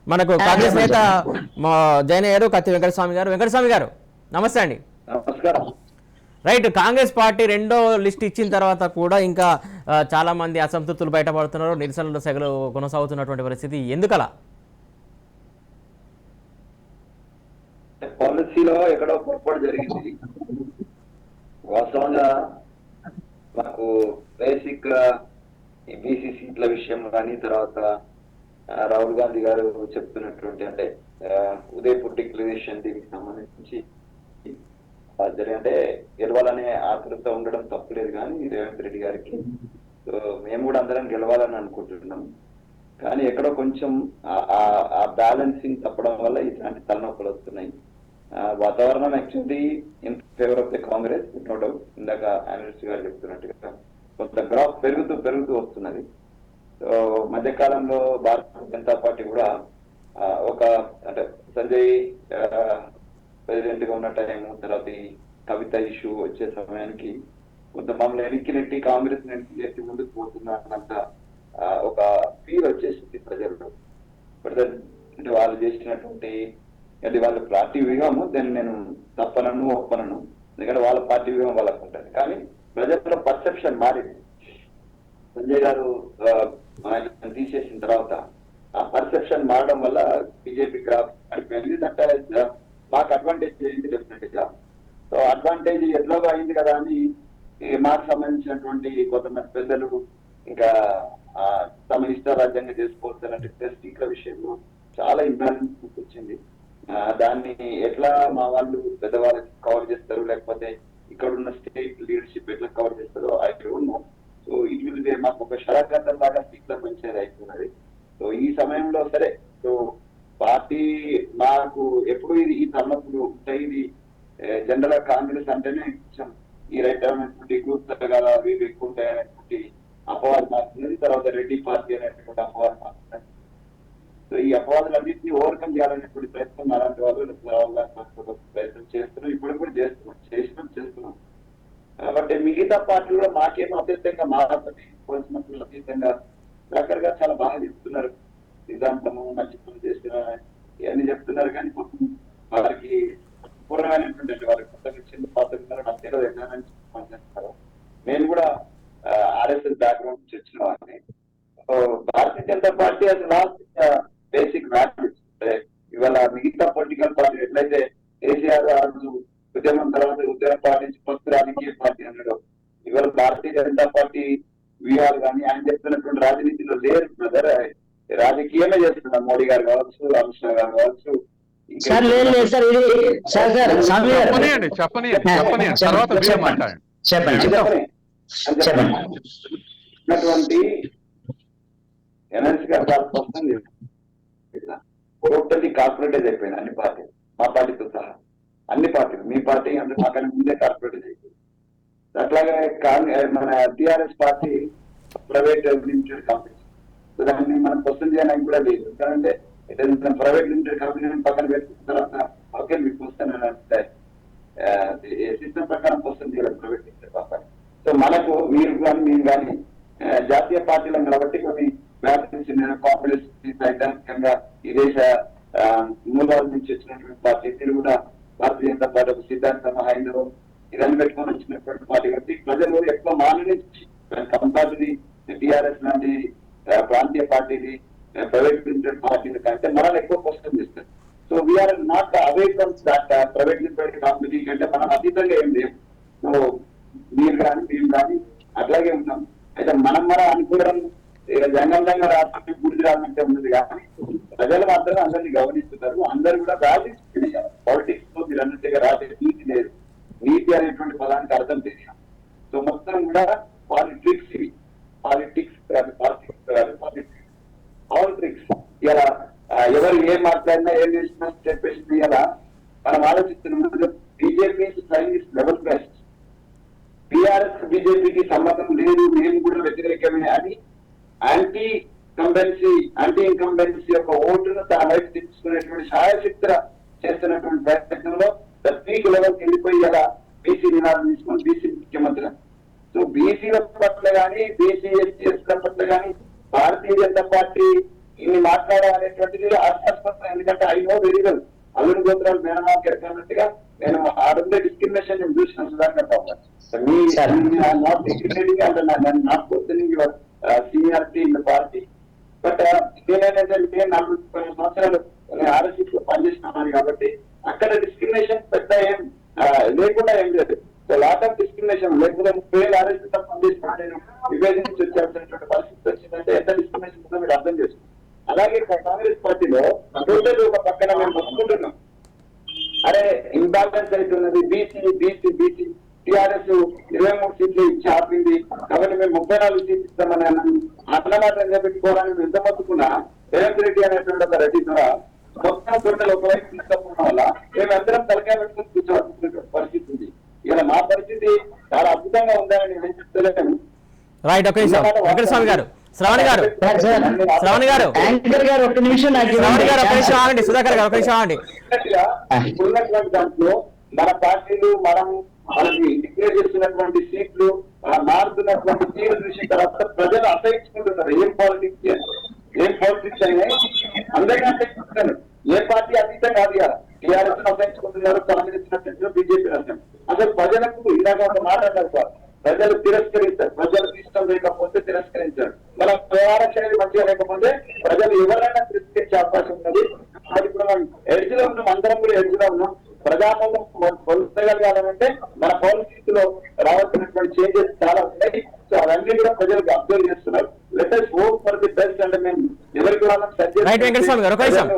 మనకు కాంగ్రెస్ నేత జైన్ గారు, కత్తి వెంకటస్వామి గారు. వెంకటస్వామి గారు నమస్తే అండి. నమస్కారం. రైట్, కాంగ్రెస్ పార్టీ రెండో లిస్ట్ ఇచ్చిన తర్వాత కూడా ఇంకా చాలా మంది అసంతృప్తులు బయటపడుతున్నారు, నిరసనలు సెగలు కొనసాగుతున్నటువంటి పరిస్థితి ఎందుకలా? పాలసీలో ఎక్కడో పొరపాటు జరిగింది. వాస్తవంగా మాకు బేసిక్ బీసీ సీట్ల విషయం కానీ, తర్వాత రాహుల్ గాంధీ గారు చెప్తున్నటువంటి అంటే ఉదయపూర్ డిక్లరేషన్ దీనికి సంబంధించి అంటే గెలవాలనే ఆతృత ఉండడం తప్పులేదు కానీ రేవంత్ రెడ్డి గారికి. సో మేము కూడా అందరం గెలవాలని అనుకుంటున్నాం. కానీ ఎక్కడో కొంచెం ఆ బ్యాలెన్సింగ్ తప్పడం వల్ల ఇట్లాంటి తలనొప్పులు వస్తున్నాయి. వాతావరణం actually in favour of the Congress, no doubt. ఇందాక అనలిస్ట్ గారు చెప్తున్నట్టుగా కొంత గ్రాఫ్ పెరుగుతూ వస్తున్నది. సో మధ్యకాలంలో భారతీయ జనతా పార్టీ కూడా ఒక అంటే సంజయ్ ప్రెసిడెంట్ గా ఉన్న టైము, తర్వాత ఈ కవిత ఇష్యూ వచ్చే సమయానికి కొంత మమ్మల్ని వెనక్కి నెట్టి కాంగ్రెస్ నెట్టి ముందుకు పోతున్నంత ఒక ఫీల్ వచ్చేసింది ప్రజల్లో. అంటే వాళ్ళు చేసినటువంటి అంటే వాళ్ళ పార్టీ వ్యూహము దాన్ని నేను తప్పనను ఒప్పనను, ఎందుకంటే వాళ్ళ పార్టీ వ్యూహం వాళ్ళకు ఉంటుంది. కానీ ప్రజల్లో పర్సెప్షన్ మారింది. సంజయ్ గారు ఆయన తీసేసిన తర్వాత ఆ పర్సెప్షన్ మారడం వల్ల బీజేపీ గ్రాఫ్ అడిపోయింది. అంటే మాకు అడ్వాంటేజ్ అయింది డెఫినెట్ గా. సో అడ్వాంటేజ్ ఎట్లాగో అయింది కదా అని మాకు సంబంధించినటువంటి కొంతమంది పెద్దలు ఇంకా తమ ఇష్టారాజ్యంగా చేసుకోవచ్చు అన్నట్టు సీట్ల విషయంలో చాలా ఇంబ్యాలెన్స్ వచ్చింది. దాన్ని ఎట్లా మా వాళ్ళు పెద్దవాళ్ళకి కవర్ చేస్తారు, లేకపోతే ఇక్కడ ఉన్న స్టేట్ లీడర్షిప్ ఎట్లా కవర్ చేస్తారో I don't know. So it will be మాకు ఒక షరాఘాతం లాగా సీట్ల పంచేది అవుతున్నది. సో ఈ సమయంలో సరే, సో పార్టీ మాకు ఎప్పుడు ఈ తలనొప్పులు ఉంటాయి. ఇది జనరల్ గా కాంగ్రెస్ అంటేనే కొంచెం ఈ రైట్ అనేటువంటి గ్రూప్స్ కదా అవి ఎక్కువ ఉంటాయి అనేటువంటి అపవాదం మారుతున్నది. తర్వాత రెడ్డి పార్టీ అనేటువంటి అపవాదం మారుతున్నది. సో ఈ అపవాదులన్నింటినీ ఓవర్కమ్ చేయాలనేటువంటి ప్రయత్నం అలాంటి వాళ్ళు ప్రయత్నం చేస్తున్నాం, ఇప్పుడు కూడా చేస్తున్నాం. కాబట్టి మిగతా పార్టీలో మాకేమో అత్యంతంగా మారాలని కోల్సినప్పుడు అత్యంతంగా రకరకాలుగా చాలా బాగా చెప్తున్నారు. సిద్ధాంతము మంచి పనులు చేసిన ఇవన్నీ చెప్తున్నారు. కానీ వారికి పూర్ణమైనటువంటి వారికి కొత్తగా చిన్న పాత్ర నాకు తెలియదు ఎట్లా పనిచేస్తారు. నేను కూడా ఆర్ఎస్ఎస్ బ్యాక్గ్రౌండ్ నుంచి వచ్చిన వారిని. భారతీయ జనతా పార్టీ అది లాస్ట్ బేసిక్ వాల్యూస్. ఇవాళ మిగతా పొలిటికల్ పార్టీ ఎట్లయితే కేసీఆర్ ఉద్యమం తర్వాత ఉద్యమ పార్టీ నుంచి కొత్త రాజకీయ పార్టీ అన్నాడు, ఇవాళ భారతీయ జనతా పార్టీ వ్యూహాలు కానీ ఆయన చెప్తున్నటువంటి రాజనీతిలో లేరు బ్రదర్. రాజకీయమే చేస్తున్నారు. మోడీ గారు కావచ్చు, అమిత్ షా గారు కావచ్చు. ఎన్ఎస్ గారు చాలా స్పష్టంగా టోటల్లీ కార్పొరేటైజ్ అయిపోయింది అన్ని పార్టీలు, మా పార్టీతో సహా అన్ని పార్టీలు. మీ పార్టీ అంటే మాకన్నా ముందే కార్పొరేటైజ్ అయిపోయింది. అట్లాగే మన TRS party private limited company. So దాన్ని మనం క్వశ్చన్ చేయడానికి కూడా లేదు. ఎందుకంటే ప్రైవేట్ లిమిటెడ్ కంపెనీ పక్కన పెట్టుకున్న తర్వాత ఓకే మీకు క్వశ్చన్ అని అంటే సిస్టమ్ ప్రకారం క్వశ్చన్ చేయాలి ప్రైవేట్ లిమిటెడ్ పక్కన. సో మనకు మీరు కానీ మేము కానీ జాతీయ పార్టీలను కాబట్టి కొన్ని కాంగ్రెస్ సైద్ధాంతికంగా ఈ దేశ మూలాల నుంచి వచ్చినటువంటి పార్టీ, తెలుగున భారతీయ జనతా పార్టీ ఒక సిద్ధాంతం హైందవం ఇవన్నీ పెట్టుకొని వచ్చినటువంటి పార్టీ కాబట్టి ప్రజలు ఎక్కువ మానించి కంపారిటీ టిఆర్ఎస్ లాంటి ప్రాంతీయ పార్టీని ప్రైవేట్ లిమిటెడ్ పార్టీల కంటే మనల్ని ఎక్కువ క్వశ్చన్ చేస్తారు. So we are not away from that private limited company కంటే మనం అతీతంగా ఏం లేవు. సో మీరు కానీ మేము కానీ అట్లాగే ఉన్నాం. అయితే మనం అనుకోవడం జంగంగా రాష్ట్రానికి గుర్తు రావాలంటే ఉన్నది. కానీ ప్రజలు మాత్రం అందరినీ గమనిస్తున్నారు. అందరూ కూడా రాజకీయ పాలిటిక్స్ లో మీరు అన్నట్టుగా రాజకీయ నీతి లేదు. నీతి అనేటువంటి పదానికి అర్థం తెలియదు. సో మొత్తం కూడా పాలిటిక్స్ ఇవి, పాలిటిక్స్ పాలిటిక్స్ ఇలా ఎవరు ఏం మాట్లాడినా ఏం చేసినా చెప్పేసి ఇలా మనం ఆలోచిస్తున్నాం. బీజేపీ లెవెల్ బెస్ట్, టీఆర్ఎస్ బీజేపీకి సంబంధం లేదు, మేము కూడా వ్యతిరేకమే అని యాంటీ ఇంకంబెన్సీ యొక్క ఓటును తన వైపు తెచ్చుకునేటువంటి సహాయశక్తి చేస్తున్నటువంటి ప్రయత్నంలో పీక్ లెవెల్కి వెళ్ళిపోయి ఇలా బీసీ నినాదం తీసుకుని బీసీ ముఖ్యమంత్రి. సో బీసీల పట్ల కానీ బీసీ ఎస్టీఎస్ల పట్ల కానీ భారతీయ జనతా పార్టీ ఇన్ని మాట్లాడాలనేటువంటిది హాస్యాస్పదం. ఎందుకంటే ఐ నో వెరీ వెల్ అల్లుడు గోత్రాలు మేనమా కెరకన్నట్టుగా నేను ఆ రెండు డిస్క్రిమినేషన్ నేను చూసిన సుధాకర్ బాబు నాట్ డిస్క్రిమినేటింగ్ అంటే not questioning your seniority in the party. But నేనేంటంటే నేను 40 సంవత్సరాలు ఆర్ఎస్ఎస్ లో పనిచేసినాను కాబట్టి అక్కడ డిస్క్రిమినేషన్ పెద్ద ఏం లేకుండా ఏం లేదు. సో లాట్ ఆఫ్ డిస్క్రిమినేషన్ లేకపోతే 30 ఆర్ఎస్ఎస్ లో పనిచేసిన నేను విభేదించి వచ్చాల్సినటువంటి పరిస్థితి వచ్చిందంటే ఎంత డిస్క్రిమినేషన్ ఉందో మీరు అర్థం చేసుకోండి. అలాగే కాంగ్రెస్ పార్టీలో టోటల్ ఒక పక్కన మేము మొత్తుకుంటున్నాం, అరే ఇంబ్యాలెన్స్ అవుతున్నది, బీసీ టిఆర్ఎస్ 23 సీట్లు ఇచ్చి ఆపింది కాబట్టి మేము 34 సీట్లు ఇస్తామని అన్నాను. అట్లా మాత్రం చేపెట్టుకోవడానికి మేము ఎంత మొత్తుకున్నా రేవంత్ రెడ్డి అనేటువంటి ఒక రెడ్డి ద్వారా మొత్తం టోటల్ ఒకవైపు తీసుకోవడం వల్ల మేము అందరం తలకాయ పెట్టుకుని కూర్చోవాల్సినటువంటి పరిస్థితి ఉంది. ఇలా మా పరిస్థితి చాలా అద్భుతంగా ఉందని నేను చెప్తలేను. రైట్, ఒక నిమిషం వెంకటస్వామి గారు, శ్రవణ్ గారు, శ్రవణ్ గారు, యాంకర్ గారు ఒక్క నిమిషం నాకు శ్రవణ్ గారు ఒక నిమిషం ఆగండి, సుధాకర్ గారు ఒక నిమిషం ఆగండి. ఉన్నటువంటి దాంట్లో మన పార్టీలు మనకి డిక్లేర్ చేస్తున్నటువంటి సీట్లు మారుతున్నటువంటి తీరు చూసిన తర్వాత ప్రజలు అసహించుకుంటున్నారు. ఏం పాలిటిక్స్ అయినా అందరికీ అసహించుకుంటున్నారు. ఏ పార్టీ అతీతం కాదు కదా. టీఆర్ఎస్ అసహించుకుంటున్నారు, కాంగ్రెస్ అసహించుకుంటున్నారు, బీజేపీ అసహించుకుంటున్నారు. అసలు ప్రజలకు ఇలాగ ఒక మాట అంటారు సార్, ప్రజలు తిరస్కరిస్తారు. ప్రజలకు ఇష్టం లేకపోతే తిరస్కరించారు. మన వ్యవహార శైలి మంచిగా లేకపోతే ప్రజలు ఎవరైనా తిరస్కరించే అవకాశం ఉన్నది. అది ఇప్పుడు మనం ఎడ్జ్లో ఉన్నాం, అందరం కూడా ఎడ్జ్లో ఉన్నాం. ప్రజాపాలన పొందగలగాలంటే మన పాలసీలో రావాల్సినటువంటి చేంజెస్ చాలా ఉన్నాయి. సో అవన్నీ కూడా ప్రజలకు అబ్జర్వ్ చేస్తున్నారు. Let us hope for the best. అంటే మేము ఎవరికి వాళ్ళని రైట్ వెంకటస్వామి గారు ఒక నిమిషం.